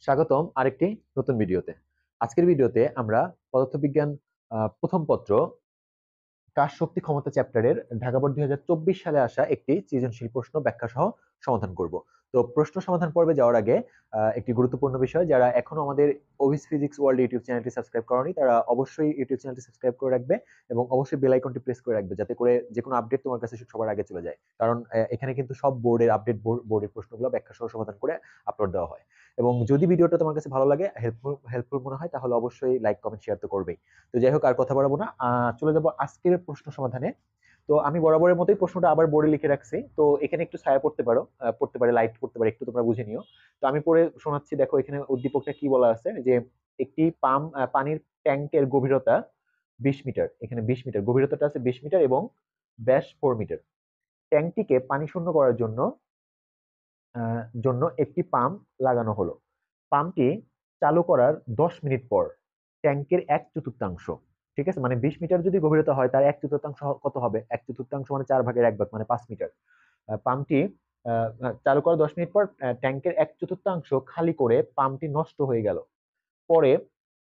স্বাগতম আরেকটি নতুন ভিডিওতে। আজকের ভিডিওতে আমরা পদার্থবিজ্ঞান প্রথম পত্র কাজ শক্তি ক্ষমতা চ্যাপ্টারের ঢাকা বোর্ড 2024 সালে আসা একটি সৃজনশীল প্রশ্ন ব্যাখ্যা সহ সমাধান করব। তো প্রশ্ন সমাধান পর্বে যাওয়ার আগে একটি গুরুত্বপূর্ণ বিষয়, যারা এখনো আমাদের অভিস ফিজিক্স ওয়ার্ল্ড ইউটিউব চ্যানেলটি সাবস্ক্রাইব করনি তারা অবশ্যই ইউটিউব চ্যানেলটি সাবস্ক্রাইব করে রাখবে এবং অবশ্যই বেল আইকনটি প্রেস করে রাখবে, যাতে করে যে কোনো আপডেট তোমার কাছে সবার আগে চলে যায়। কারণ এখানে কিন্তু সব বোর্ডের আপডেট, বোর্ডের প্রশ্নগুলো ব্যাখ্যা সহ সমাধান করে আপলোড দেওয়া হয়। এবং যদি ভিডিওটা তোমার কাছে ভালো লাগে, হেল্পফুল মনে হয়, তাহলে অবশ্যই লাইক কমেন্ট শেয়ার তো করবেই। তো যাই হোক, আর কথা বাড়াবো না, চলে যাবো আজকের প্রশ্ন সমাধানে। তো আমি বরাবরের মতোই প্রশ্নটা আবার বোর্ডে লিখে রাখছি। তো এখানে একটু ছায়া পড়তে পারো, পড়তে পারে, লাইট পড়তে পারে, একটু তোমরা বুঝে নিও। তো আমি পড়ে শোনাচ্ছি। দেখো এখানে উদ্দীপকটা কি বলা আছে, যে একটি পানির ট্যাঙ্কের গভীরতা 20 মিটার। এখানে 20 মিটার গভীরতাটা আছে, 20 মিটার এবং ব্যাস 4 মিটার। ট্যাঙ্কটিকে পানি শূন্য করার জন্য একটি পাম্প লাগানো হলো। পাম্পটি চালু করার 10 মিনিট পর ট্যাঙ্কের 1/4, ঠিক আছে, মানে 20 মিটার যদি গভীরতা হয় তার 1/4 কত হবে? 1/4 মানে 4/1 মানে 5 মিটার। পাম্পটি চালু করার 10 মিনিট পর ট্যাঙ্কের 1/4 খালি করে পাম্পটি নষ্ট হয়ে গেল। পরে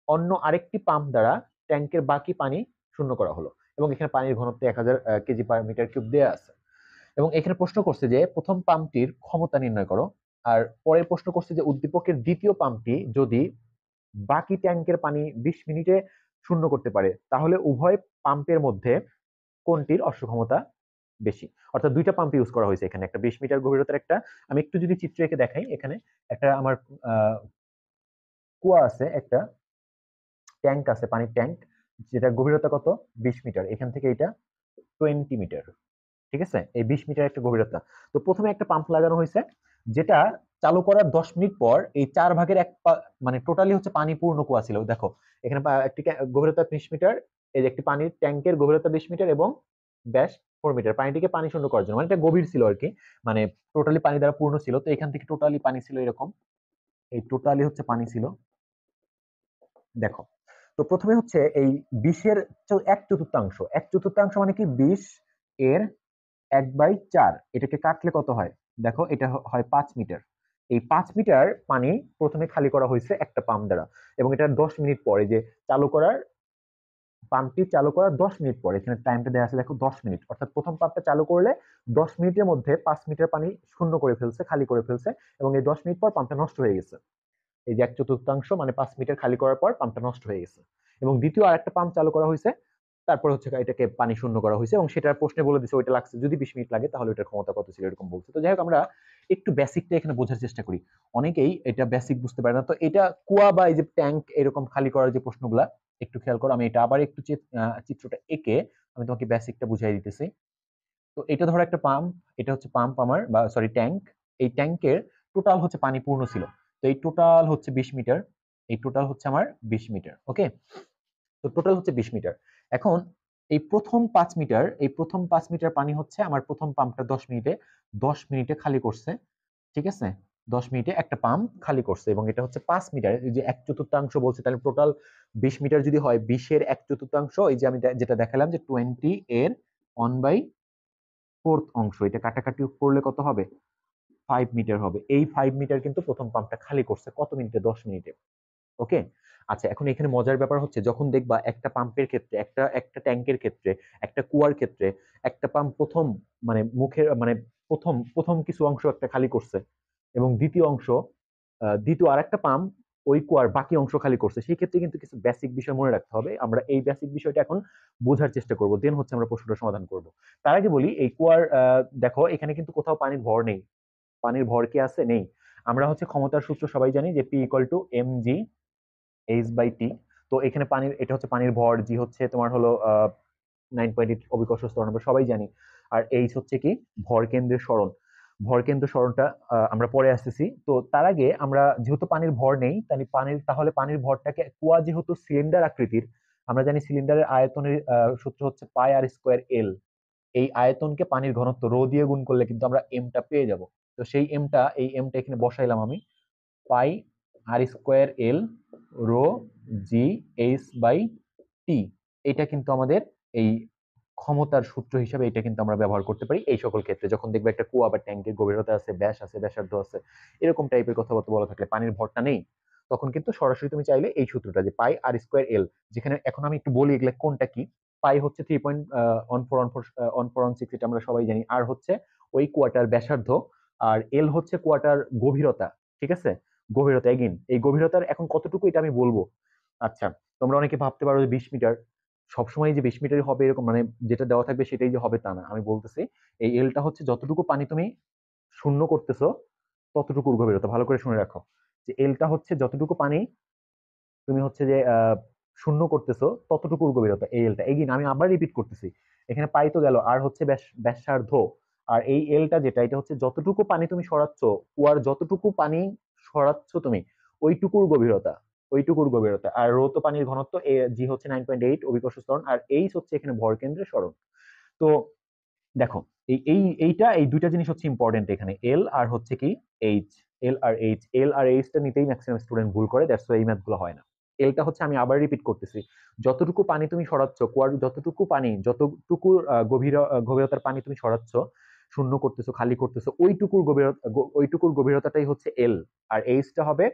অন্য আরেকটি পাম্প দ্বারা ট্যাঙ্কের বাকি পানি শূন্য করা হলো এবং এখানে পানির ঘনত্ব 1000 কেজি পার মিটার কিউব দেওয়া আছে। এবং এখানে প্রশ্ন করছে যে প্রথম পাম্পটির ক্ষমতা নির্ণয় করো। আর পরের প্রশ্ন করছে যে উদ্দীপকের দ্বিতীয় পাম্পটি যদি বাকি ট্যাঙ্কের পানি 20 মিনিটে শূন্য করতে পারে, তাহলে উভয় পাম্পের মধ্যে কোনটির অশ্বক্ষমতা বেশি? অর্থাৎ দুইটা পাম্প ইউজ করা হয়েছে এখানে, একটা 20 মিটার গভীরতার একটা, আমি একটু যদি চিত্র এঁকে দেখাই, এখানে একটা আমার কুয়া আছে, একটা ট্যাঙ্ক আছে, পানির ট্যাঙ্ক, যেটা গভীরতা কত? 20 মিটার। এখান থেকে এটা 20 মিটার, ঠিক আছে, এই 20 মিটার একটা গভীরতা। তো প্রথমে একটা পাম্প লাগানো হয়েছে, যেটা চালু করার 10 মিনিট পর এই 4/1 মানে টোটালি হচ্ছে পানি পূর্ণ কুয়া ছিল। দেখো এখানে একটি গভীরতা 20 মিটার, এই যে একটি পানির ট্যাঙ্কের গভীরতা 20 মিটার এবং ব্যাস 4 মিটার, পানিটিকে পানি শূন্য করার জন্য, মানে এটা গভীর ছিল আর কি, মানে টোটালি পানি দ্বারা পূর্ণ ছিল। তো এখান থেকে টোটালি পানি ছিল এরকম, এই টোটালি হচ্ছে পানি ছিল, দেখো। তো প্রথমে হচ্ছে এই 20-এর 1/4, 1/4 মানে কি? 20 এর 1/4, এটাকে কাটলে কত হয়? দেখো এটা হয় 5 মিটার। এই 5 মিটার পানি প্রথমে খালি করা হয়েছে একটা পাম্প দ্বারা, এবং এটা 10 মিনিট পরে, যে চালু করার পাম্পটি চালু করার 10 মিনিট পরে, এখানে টাইমটা দেওয়া আছে দেখো 10 মিনিট, অর্থাৎ প্রথম পাম্পটা চালু করলে 10 মিনিটের মধ্যে 5 মিটার পানি শূন্য করে ফেলছে, খালি করে ফেলছে, এবং এই 10 মিনিট পর পাম্পটা নষ্ট হয়ে গেছে। এই যে 1/4 মানে 5 মিটার খালি করার পর পাম্পটা নষ্ট হয়ে গেছে। এবং দ্বিতীয় আরেকটা পাম্প চালু করা হয়েছে, তারপর হচ্ছে এটাকে পানি শূন্য করা হয়েছে, এবং সেটার প্রশ্নে বলে দিচ্ছে ওইটা লাগছে যদি 20 মিনিট লাগে তাহলে ওটার ক্ষমতা কত ছিল, এরকম বলছে। তো যাই হোক, আমরা একটু বেসিকটা এখানে বোঝার চেষ্টা করি। অনেকেই এটা বেসিক বুঝতে পারে না। তো এটা কুয়া বা এই যে ট্যাঙ্ক এরকম খালি করার যে প্রশ্নগুলা, একটু খেয়াল করো। আমি এটা আবার একটু চিত্রটা এঁকে আমি তোমাকে বেসিকটা বুঝাই দিতেছি। তো এটা ধরো একটা পাম্প, এটা হচ্ছে পাম্প আমার, বা সরি ট্যাঙ্ক। এই ট্যাঙ্কের টোটাল হচ্ছে পানি পূর্ণ ছিল, তো এই টোটাল হচ্ছে 20 মিটার, এই টোটাল হচ্ছে আমার 20 মিটার, ওকে। তো টোটাল হচ্ছে 20 মিটার। এখন এই প্রথম 5 মিটার, এই প্রথম 5 মিটার পানি হচ্ছে আমার প্রথম পাম্পটা 10 মিনিটে খালি করছে, ঠিক আছে। 10 মিনিটে একটা পাম্প খালি করছে, এবং এটা হচ্ছে 5 মিটার, এই যে 1/4 বলছে, তাহলে টোটাল 20 মিটার যদি হয়, 20-এর 1/4, এই যে আমি যেটা দেখালাম যে 20-এর 1/4, এটা কাটাকাটি করলে কত হবে? 5 মিটার হবে। এই 5 মিটার কিন্তু প্রথম পাম্পটা খালি করছে কত মিনিটে? 10 মিনিটে, ওকে। আচ্ছা, এখন এখানে মজার ব্যাপার হচ্ছে, যখন দেখবা একটা পাম্পের ক্ষেত্রে, একটা একটা ট্যাঙ্কের ক্ষেত্রে, একটা কুয়ার ক্ষেত্রে, একটা পাম্প প্রথম মানে মুখের মানে প্রথম প্রথম কিছু অংশ একটা খালি করছে, এবং দ্বিতীয় অংশ, দ্বিতীয় আরেকটা পাম্প ওই কুয়ার বাকি অংশ খালি করছে, সেই ক্ষেত্রে কিন্তু কিছু বেসিক বিষয় মনে রাখতে হবে। আমরা এই বেসিক বিষয়টা এখন বোঝার চেষ্টা করব, দেন হচ্ছে আমরা প্রশ্নটা সমাধান করব। তার আগে বলি, এই কুয়ার দেখো এখানে কিন্তু কোথাও পানির ভর নেই। পানির ভর কি আছে? নেই। আমরা হচ্ছে ক্ষমতার সূত্র সবাই জানি, যে P equal to M G H by T. তো এখানে পানির, এটা হচ্ছে পানির ভর, জি হচ্ছে তোমার হলো 9.8 অভিকর্ষ ত্বরণ, আমরা সবাই জানি। আর এইচ হচ্ছে কি? ভর কেন্দ্রের সরণ। ভর কেন্দ্র সরণটা আমরা পরে আসতেছি। তো তার আগে আমরা, যেহেতু পানির ভর নেই, তাহলে পানির ভরটাকে, কুয়া যেহেতু সিলিন্ডার আকৃতির, আমরা জানি সিলিন্ডারের আয়তনের সূত্র হচ্ছে পাই আর স্কোয়ার এল। এই আয়তনকে পানির ঘনত্ব রো দিয়ে গুণ করলে কিন্তু আমরা এমটা পেয়ে যাব। তো সেই এমটা এখানে বসাইলাম আমি, pi R square L rho G H by T. এটা কিন্তু আমাদের এই ক্ষমতার সূত্র হিসেবে এটা কিন্তু আমরা ব্যবহার করতে পারি এই সকল ক্ষেত্রে, যখন দেখবে একটা কুয়া বা ট্যাঙ্কের গভীরতা আছে, ব্যাস আছে, ব্যাসার্ধ আছে, এরকম টাইপের কথাবার্তা বলা থাকলে, পানির ভরটা নেই, তখন কিন্তু সরাসরি তুমি চাইলে এই সূত্রটা যে পাই আর স্কোয়ার এল, যেখানে এখন আমি একটু বলি এগুলো কোনটা কি। পাই হচ্ছে 3.1414 এটা আমরা সবাই জানি। আর হচ্ছে ওই কোয়াটার ব্যাসার্ধ, আর এল হচ্ছে কোয়াটার গভীরতা। ঠিক আছে, গভীরতা এগেইন এই গভীরতার এখন কতটুকু এটা আমি বলবো। আচ্ছা, তোমরা অনেকে ভাবতে পারো যে 20 মিটার, সবসময় যে 20 মিটারই হবে এরকম, মানে যেটা দেওয়া থাকবে সেটাই যে হবে তা না। আমি বলতেছি এই এলটা হচ্ছে যতটুকু পানি তুমি শূন্য করতেছো ততটুকুর গভীরতা। ভালো করে শুনে রাখো যে এলটা হচ্ছে যতটুকু পানি তুমি হচ্ছে যে শূন্য করতেছো ততটুকুর গভীরতা এই এলটা। এগিন আমি আবার রিপিট করতেছি, এখানে পাই তো গেল, আর হচ্ছে ব্যাসার্ধ। আর এই এলটা যেটা, এটা হচ্ছে যতটুকু পানি তুমি সরাচ্ছ, কুয়ার যতটুকু পানি সরাচ্ছ তুমি, ওইটুকুর গভীরতা, ওইটুকুর গভীরতা। আর রো তো পানির ঘনত্ব, জি হচ্ছে 9.8 অভিকর্ষ ত্বরণ, আর এইচ হচ্ছে এখানে ভর কেন্দ্রের সরণ। তো দেখো এই দুইটা জিনিস হচ্ছে ইম্পর্টেন্ট এখানে, এল আর হচ্ছে কি এইচ। এল আর এইচ টা নিতেই ম্যাক্সিমাম স্টুডেন্ট ভুল করে, দ্যাটস ওয়াই এই ম্যাথ গুলো হয় না। এলটা হচ্ছে, আমি আবার রিপিট করতেছি, যতটুকু পানি তুমি সরাচ্ছ, কুয়ার যতটুকু পানি, যতটুকু গভীরতার পানি তুমি সরাচ্ছ, শূন্য করতেছো, খালি করতেছো, ওইটুকুর গভীরতাটাই হচ্ছে এল। আর এইচ টা হবে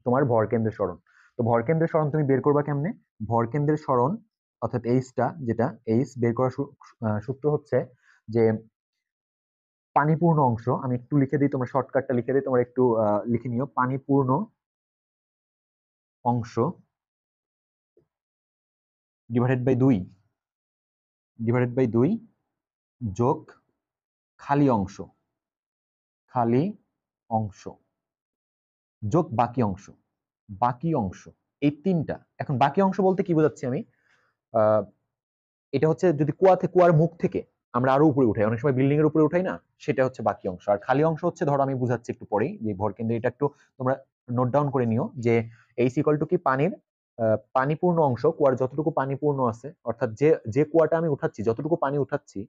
তোমার ভরকেন্দ্রের সরণ। তো ভরকেন্দ্রের সরণ তুমি বের করবা কেমনে? ভরকেন্দ্রের সরণ অর্থাৎ এইচটা, যেটা এইচ বের করার সূত্র হচ্ছে যে পানিপূর্ণ অংশ, আমি একটু লিখে দিই, তোমরা শর্টকাটটা লিখে দিই, তোমরা একটু লিখে নিও। পানিপূর্ণ অংশ ডিভাইডেড বাই 2, যোগ খালি অংশ, খালি অংশ যোগ বাকি অংশ, বাকি অংশ। এই তিনটা। এখন বাকি অংশ বলতে কি বোঝাচ্ছি আমি, আহ এটা হচ্ছে যদি কুয়ার মুখ থেকে আমরা আরো উপরে উঠাই, অনেক সময় বিল্ডিং এর উপরে উঠাই না, সেটা হচ্ছে বাকি অংশ। আর খালি অংশ হচ্ছে, ধরো আমি বুঝাচ্ছি একটু পরেই যে ভরকেন্দ্র, এটা একটু তোমরা নোট ডাউন করে নিও যে এইচ ইকুয়াল টু কি পানির পানিপূর্ণ অংশ, কুয়ার যতটুকু পানি পূর্ণ আছে, অর্থাৎ যে যে কুয়াটা আমি উঠাচ্ছি, যতটুকু পানি উঠাচ্ছি,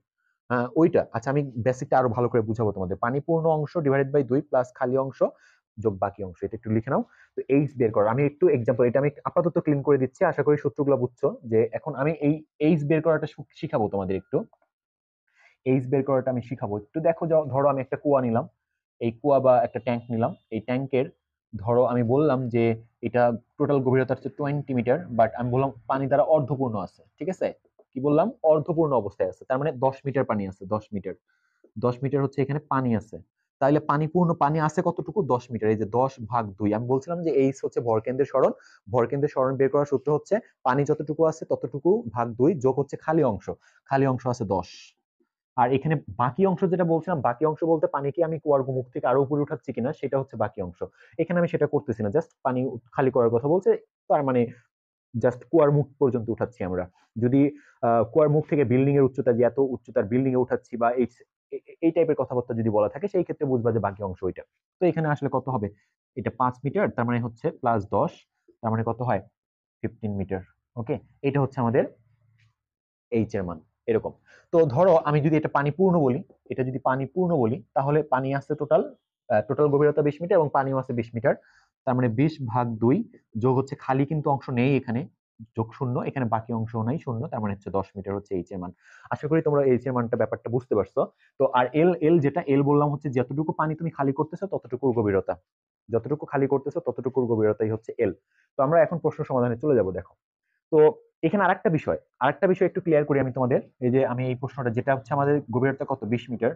ওইটা। আচ্ছা, আমি বেসিকটা আরো ভালো করে বুঝাবো তোমাদের। পানিপূর্ণ অংশ ডিভাইডেড বাই 2 প্লাস খালি অংশ যোগ বাকি অংশ, এটা একটু লিখে নাও। তো এইচ বের করো, আমি একটু এক্সাম্পল, এটা আমি আপাতত ক্লিন করে দিচ্ছি, আশা করি সূত্রগুলো বুঝছো। যে এখন আমি এই এইচ বের করাটা শিখাবো তোমাদের একটু। এইচ বের করাটা আমি শিখাবো একটু। দেখো, ধরো আমি একটা কুয়া নিলাম, এই কুয়া বা একটা ট্যাঙ্ক নিলাম, এই ট্যাঙ্কের ধরো আমি বললাম যে এটা টোটাল গভীরতা হচ্ছে 20 মিটার, বাট আমি বললাম পানি দ্বারা অর্ধপূর্ণ আছে। ঠিক আছে, কি বললাম? অর্ধপূর্ণ অবস্থায় আছে, তার মানে 10 মিটার পানি আছে। 10 মিটার, 10 মিটার হচ্ছে এখানে পানি আছে। তাহলে পানিপূর্ণ পানি আছে কতটুকু? 10 মিটার। এই যে 10/2, আমি বলছিলাম যে এইচ হচ্ছে ভরকেন্দ্রের সরণ। ভরকেন্দ্রের সরণ বের করার সূত্র হচ্ছে পানি যতটুকু আছে ততটুকু ভাগ 2 যোগ হচ্ছে খালি অংশ, খালি অংশ আছে 10। আর এখানে বাকি অংশ যেটা বলছিলাম, বাকি অংশ বলতে পানিকে আমি কুয়ার মুখ থেকে আরো উপরে উঠাচ্ছি কিনা, সেটা হচ্ছে বাকি অংশ। এখানে আমি সেটা করতেছি না, জাস্ট পানি খালি করার কথা বলছে। তার মানে জাস্ট কুয়ার মুখ পর্যন্ত উঠাচ্ছি আমরা। যদি কুয়ার মুখ থেকে বিল্ডিং এর উচ্চতা, যে এত উচ্চতার বিল্ডিং এ উঠাচ্ছি, বা এই টাইপের কথাবার্তা যদি বলা থাকে, সেই ক্ষেত্রে বুঝবা যে বাকি অংশ ওইটা। তো এখানে আসলে কত হবে? এটা 5 মিটার, তার মানে হচ্ছে +10, তার মানে কত হয়? 15 মিটার। ওকে, এটা হচ্ছে আমাদের এইচ এর মান, এরকম। তো ধরো আমি যদি এটা পানি পূর্ণ বলি, এটা যদি পানি পূর্ণ বলি, তাহলে পানি আছে টোটাল, টোটাল গভীরতা 20 মিটার এবং পানিও আছে 20 মিটার। তার মানে 20/2 যোগ হচ্ছে খালি কিন্তু অংশ নেই এখানে, যোগ শূন্য, এখানে বাকি অংশ নাই শূন্য, তার মানে হচ্ছে 10 মিটার হচ্ছে এইচ এর মান। আশা করি তোমরা এইচ এর মানটা ব্যাপারটা বুঝতে পারছো। তো আর এল, যেটা এল বললাম হচ্ছে যতটুকু পানি তুমি খালি করতেছো ততটুকুর গভীরতা, যতটুকু খালি করতেছো ততটুকুর গভীরতাই হচ্ছে এল। তো আমরা এখন প্রশ্ন সমাধানে চলে যাব। দেখো, তো এখানে আরেকটা বিষয় একটু ক্লিয়ার করি আমি তোমাদের। এই যে আমি এই প্রশ্নটা, যেটা হচ্ছে আমাদের গভীরতা কত? 20 মিটার,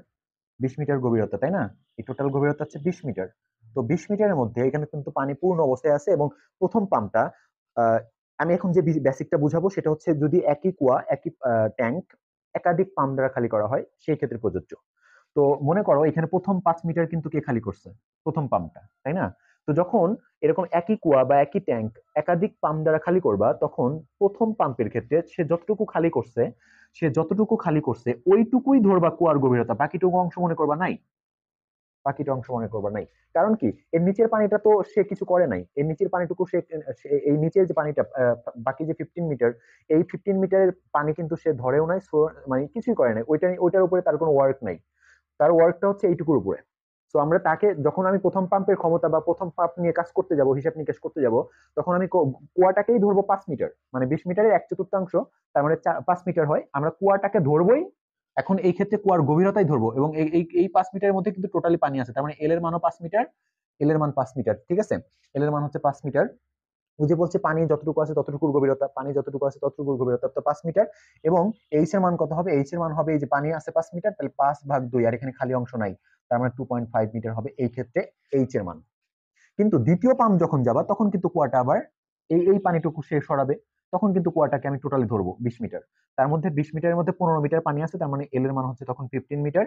20 মিটার গভীরতা, তাই না? এই টোটাল গভীরতা হচ্ছে 20 মিটার। তো 20 মিটারের মধ্যে এখানে কিন্তু পানি পূর্ণ অবস্থায় আছে, এবং প্রথম পাম্পটা, আমি এখন যে বেসিকটা বুঝাবো সেটা হচ্ছে যদি একই কুয়া, একই ট্যাঙ্ক একাধিক পাম্প দ্বারা খালি করা হয়, সেই ক্ষেত্রে প্রযোজ্য। তো মনে করো এখানে প্রথম 5 মিটার কিন্তু কে খালি করছে? প্রথম পাম্পটা, তাই না? তো যখন এরকম একই কুয়া বা একই ট্যাঙ্ক একাধিক পাম্প দ্বারা খালি করবা, তখন প্রথম পাম্পের ক্ষেত্রে সে যতটুকু খালি করছে ওইটুকুই ধরবা কুয়ার গভীরতা, বাকিটুকু অংশ মনে করবা নাই, বাকিটা অংশ মনে করবা নাই। কারণ কি? এর নিচের পানিটা তো সে কিছু করে নাই, এর নিচের পানিটুকু এই নিচের যে পানিটা, বাকি যে 15 মিটার, এই 15 মিটারের পানি কিন্তু সে ধরেও নাই, মানে কিছুই করে নাই, ওইটার উপরে তার কোনো ওয়ার্ক নাই, তার ওয়ার্কটা হচ্ছে এইটুকুর উপরে। তো আমরা তাকে, যখন আমি প্রথম পাম্পের ক্ষমতা বা প্রথম পাম্প নিয়ে কাজ করতে যাব, হিসাব নিকাশ করতে যাব, তখন আমি কুয়াটাকেই ধরবো 5 মিটার, মানে 20 মিটারের 1/4, তার মানে 5 মিটার হয়, আমরা কুয়াটাকে ধরবোই। এখন এই ক্ষেত্রে কুয়ার গভীরতাই ধরবো, এবং এই 5 মিটারের মধ্যে কিন্তু টোটালি পানি আছে, তার মানে এল এর মানও 5 মিটার, এল এর মান 5 মিটার, ঠিক আছে। এল এর মান হচ্ছে 5 মিটার। ওই যে বলছে পানি যতটুকু আছে ততটুকুর গভীরতা, পানি যতটুকু আছে ততটুকুর গভীরতা, তো 5 মিটার। এবং এইচ এর মান কত হবে? এইচ এর মান হবে, এই যে পানি আছে 5 মিটার, তাহলে 5/2, আর এখানে খালি অংশ নাই, তার মানে 2.5 মিটার হবে এই ক্ষেত্রে এইচ এর মান। কিন্তু দ্বিতীয় পাম্প যখন যাবা তখন কিন্তু কুয়াটা আবার এই এই পানিটুকু সে সরাবে, তখন কিন্তু কুয়াটাকে আমি টোটালি ধরবো 20 মিটার। তার মধ্যে 20 মিটারের মধ্যে 15 মিটার পানি আছে, তার মানে এল এর মান হচ্ছে তখন 15 মিটার।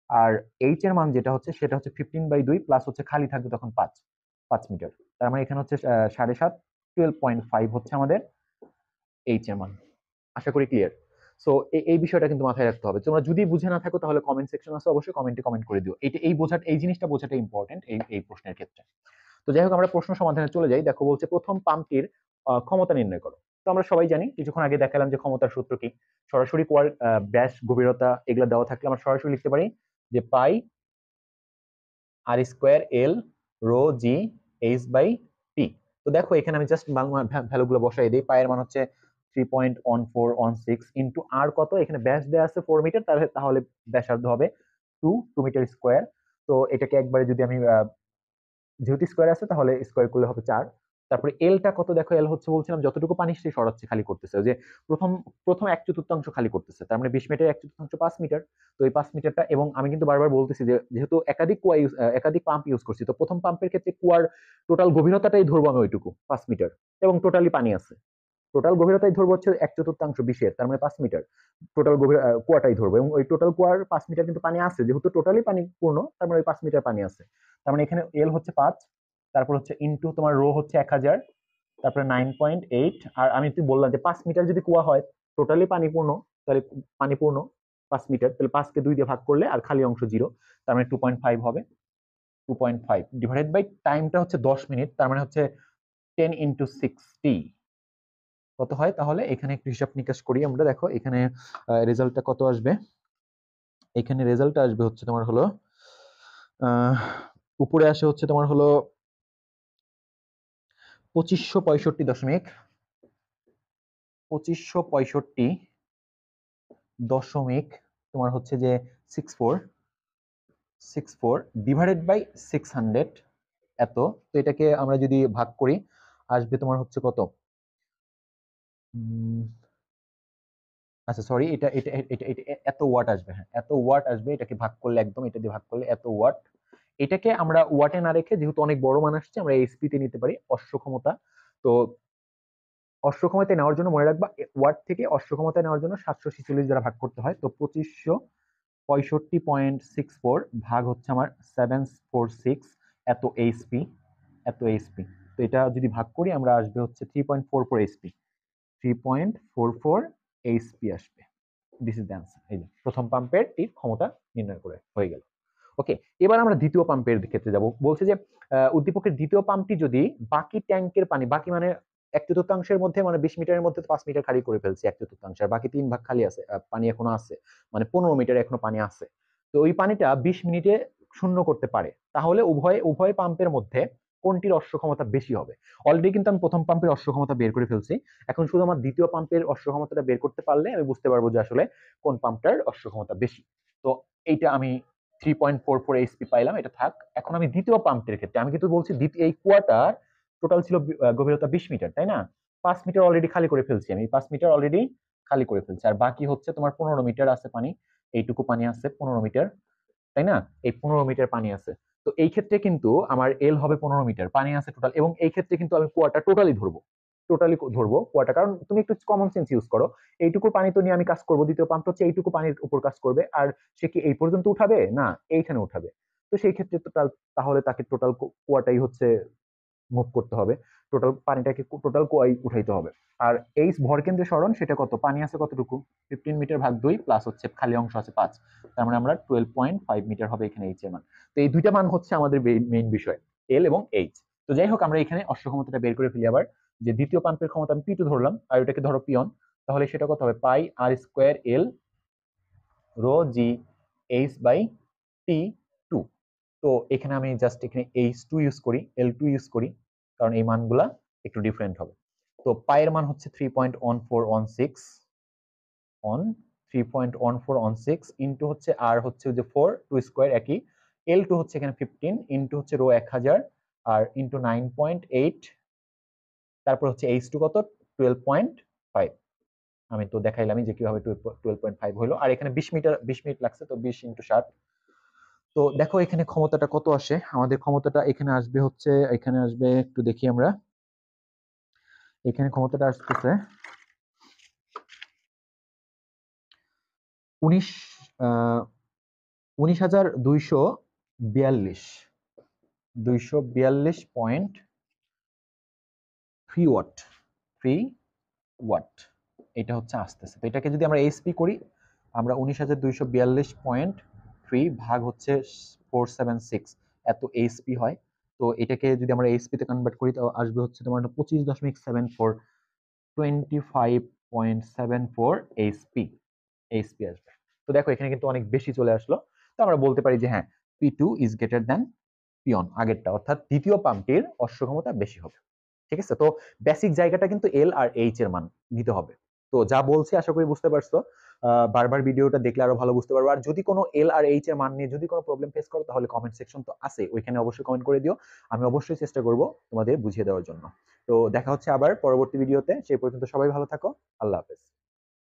আর এইচ এর মান যেটা হচ্ছে সেটা হচ্ছে 15/2 প্লাস হচ্ছে খালি থাকবে তখন 5 মিটার। তার মানে এখানে হচ্ছে 7.5, 12.5 হচ্ছে আমাদের এইচ এর মান। আশা করি ক্লিয়ার। সো এই বিষয়টা কিন্তু মাথায় রাখতে হবে। তোমরা যদি বুঝে না থাকো তাহলে কমেন্ট সেকশন আছে, অবশ্যই কমেন্টে কমেন্ট করে দিও। এই জিনিসটা বোঝাটা ইম্পর্টেন্ট এই প্রশ্নের ক্ষেত্রে। তো যাই হোক, আমরা প্রশ্ন সমাধানে চলে যাই। দেখো বলছে প্রথম পাম্পটির ক্ষমতা নির্ণয় করো। তো আমরা সবাই জানি, কিছুক্ষণ আগে দেখালাম যে ক্ষমতার সূত্র কি। সরাসরি কুয়ার ব্যাস, গভীরতা এগুলো দেওয়া থাকলে আমরা সরাসরি লিখতে পারি যে pi R square L rho G H by T. তো দেখো এখানে আমি জাস্ট ভ্যালুগুলো বসাই দিই। পায়ের মান হচ্ছে 3.1416 ইন্টু আর কত, এখানে ব্যাস দেওয়া আছে 4 মিটার, তাহলে ব্যাসার্ধ হবে 2 মিটার স্কোয়ার। তো এটাকে একবারে যদি আমি যেহেতু স্কোয়ার আছে তাহলে স্কোয়ার করলে হবে 4। তারপরে এলটা কত, দেখো এল হচ্ছে বলছিলাম যতটুকু পানি সে সরাচ্ছে, খালি করতেছে, যে প্রথম প্রথম 1/4 খালি করতেছে, তার মানে 20 মিটার 1/4 5 মিটার। তো এই 5 মিটারটা, এবং আমি কিন্তু বারবার বলতেছি যে যেহেতু একাধিক পাম্প ইউজ করছি, তো প্রথম পাম্পের ক্ষেত্রে কুয়ার টোটাল গভীরতাটাই ধরবো আমি ওইটুকু 5 মিটার, এবং টোটালি পানি আছে। টোটাল গভীরতাই ধরবো হচ্ছে 1/4 20-এর, তার মানে 5 মিটার টোটাল গভীর কুয়াটাই ধরবো, এবং ওই টোটাল কুয়ার 5 মিটার কিন্তু পানি আছে, যেহেতু টোটালি পানি পূর্ণ, তার মানে ওই 5 মিটার পানি আছে। তার মানে এখানে এল হচ্ছে 5, তারপর হচ্ছে ইন্টু তোমার রো হচ্ছে 1000, তারপরে 9.8। আর আমি তুই বললাম যে 5 মিটার যদি কুয়া হয়, টোটালি পানি পূর্ণ, তাহলে পানি পূর্ণ 5 মিটার, তাহলে 5 কে 2 দিয়ে ভাগ করলে আর খালি অংশ 0, তার মানে 2.5 হবে। 2.5 ডিভাইডেড বাই টাইমটা হচ্ছে 10 মিনিট, তার মানে হচ্ছে 10 ইন্টু 60 কত হয়? তাহলে এখানে একটু হিসাব নিকাশ করি আমরা। দেখো এখানে রেজাল্টটা কত আসবে। এখানে রেজাল্ট আসবে হচ্ছে তোমার হলো আহ, উপরে আসে হচ্ছে তোমার হলো 2565 তোমার হচ্ছে যে 64 ডিভাইডেড বাই 600 এত। তো এটাকে আমরা যদি ভাগ করি আসবে তোমার হচ্ছে কত, আচ্ছা সরি, এটা এটা এটা এটা এত ওয়াট আসবে, হ্যাঁ এত ওয়াট আসবে, এটাকে ভাগ করলে একদম এটা দিয়ে ভাগ করলে এত ওয়াট। এটাকে আমরা ওয়াটে না রেখে, যেহেতু অনেক বড় মান আসছে, আমরা এইচপি তে নিতে পারি, অশ্ব ক্ষমতা। তো অশ্ব ক্ষমতায় নেওয়ার জন্য মনে রাখবা, ওয়াট থেকে অশ্ব ক্ষমতায় নেওয়ার জন্য 746 দ্বারা ভাগ করতে হয়। তো 2565.64 ভাগ হচ্ছে আমার 746, এত এইচপি, তো এটা যদি ভাগ করি আমরা আসবে হচ্ছে 3.44 এইচপি, 3.44 এইচপি আসবে। This is the answer. এই যে প্রথম পাম্পের ক্ষমতা নির্ণয় করে হয়ে গেল। ওকে, এবার আমরা দ্বিতীয় পাম্পের ক্ষেত্রে যাব। বলছে যে উদ্দীপকের দ্বিতীয় পাম্পটি যদি বাকি ট্যাঙ্কের পানি, বাকি মানে 1/4 মধ্যে, মানে 20 মিটারের মধ্যে 5 মিটার খালি করে ফেলছে 1/4, আর বাকি 3 ভাগ খালি আছে, পানি এখনো আছে, মানে 15 মিটার এখনো পানি আছে। তো ওই পানিটা 20 মিনিটে শূন্য করতে পারে, তাহলে উভয় উভয় পাম্পের মধ্যে কোনটির অশ্ব ক্ষমতা বেশি হবে? অলরেডি কিন্তু আমি প্রথম পাম্পের অশ্ব ক্ষমতা বের করে ফেলছি, এখন শুধু আমার দ্বিতীয় পাম্পের অশ্ব ক্ষমতাটা বের করতে পারলে আমি বুঝতে পারবো যে আসলে কোন পাম্পটার অশ্ব ক্ষমতা বেশি। তো এইটা আমি 3.44 এইচপি পাইলাম, এটা থাক। এখন আমি দ্বিতীয় পাম্পের ক্ষেত্রে, আমি কিন্তু বলছি এই কুয়াটার টোটাল ছিল গভীরতা 20 মিটার, তাই না? 5 মিটার অলরেডি খালি করে ফেলছি আমি, 5 মিটার অলরেডি খালি করে ফেলছি, আর বাকি হচ্ছে তোমার 15 মিটার আছে পানি, এইটুকু পানি আছে 15 মিটার, তাই না? এই 15 মিটার পানি আছে। তো এই ক্ষেত্রে কিন্তু আমার এল হবে 15 মিটার পানি আছে টোটাল, এবং এই ক্ষেত্রে কিন্তু আমি কুয়াটা টোটালি ধরবো কুয়াটা, কারণ তুমি একটু কমন সেন্স ইউজ করো। এইটুকু পানি তো নিয়ে আমি কাজ করবো, দ্বিতীয় পাম্প হচ্ছে এইটুকু পানির উপর কাজ করবে, আর সে কি এই পর্যন্ত উঠাবে না, এইখানে উঠাবে। তো সেই ক্ষেত্রে তাহলে তাকে টোটাল কুয়াটাই হচ্ছে মুভ করতে হবে, টোটাল পানিটাকে টোটাল কুয়াই উঠাইতে হবে। আর এইচ ভরকেন্দ্রের সরণ, সেটা কত, পানি আছে কতটুকু, 15 মিটার ভাগ 2 প্লাস হচ্ছে খালি অংশ আছে 5, তার মানে আমরা 12.5 মিটার হবে এখানে এইচ এর মান। তো এই দুইটা মান হচ্ছে আমাদের মেইন বিষয়, এল এবং এইচ। তো যাই হোক, আমরা এখানে অশ্ব ক্ষমতাটা বের করে ফেলি আবার, যে দ্বিতীয় পাম্পের ক্ষমতা আমি পি2 ধরলাম, আর ওটাকে ধরো পিওন, তাহলে সেটা কত হবে, pi R square L rho G H by T two. তো এখানে আমি জাস্ট এখানে এইচ2 ইউজ করি, এল2 ইউজ করি, কারণ এই মানগুলা একটু ডিফারেন্ট হবে। তো পায়ের মান হচ্ছে 3.1416 অন 3.1416 ইন্টু হচ্ছে আর হচ্ছে যে 4 2 স্কোয়ার একই, L2 হচ্ছে এখানে 15 ইনটু হচ্ছে রো 1000 আর ইনটু 9.8, তারপর হচ্ছে H2 কত 12.5। আমি তো দেখাইলামই যে কিভাবে 12.5 হলো, আর এখানে 20 মিনিট লাগছে, তো 20 ইনটু 7। তো দেখো এখানে ক্ষমতাটা কত আসে, আমাদের ক্ষমতাটা এখানে আসবে হচ্ছে, এখানে আসবে একটু দেখি আমরা, এখানে ক্ষমতাটা আসতেছে 19 19,242 242.3 ওয়াট, 3 ওয়াট এটা হচ্ছে আসতেছে। তো এটাকে যদি আমরা এসপি করি, আমরা 19,242.3 ভাগ হচ্ছে 476, এত এসপি হয়। তো এটাকে যদি আমরা এসপি তে কনভার্ট করি, তো আসবে হচ্ছে তোমার 25.74, 25.74 এসপি, এসপি আসবে। তো দেখো এখানে কিন্তু অনেক বেশি চলে আসলো। তো আমরা বলতে পারি যে হ্যাঁ, P2 is greater than P1, আগেরটা, অর্থাৎ দ্বিতীয় পাম্পটির অশ্ব ক্ষমতা বেশি হবে। ঠিক আছে, তো বেসিক জায়গাটা কিন্তু এল আর এইচ এর মান দিতে হবে। তো যা বলছি আশা করি বুঝতে পারছো। বারবার ভিডিওটা দেখলে আরো ভালো বুঝতে পারবো। আর যদি কোনো এল আর এইচ এর মান নিয়ে যদি কোনো প্রবলেম ফেস করো, তাহলে কমেন্ট সেকশন তো আছে, ওইখানে অবশ্যই কমেন্ট করে দিও, আমি অবশ্যই চেষ্টা করব তোমাদের বুঝিয়ে দেওয়ার জন্য। তো দেখা হচ্ছে আবার পরবর্তী ভিডিওতে, সেই পর্যন্ত সবাই ভালো থাকো, আল্লাহ হাফেজ।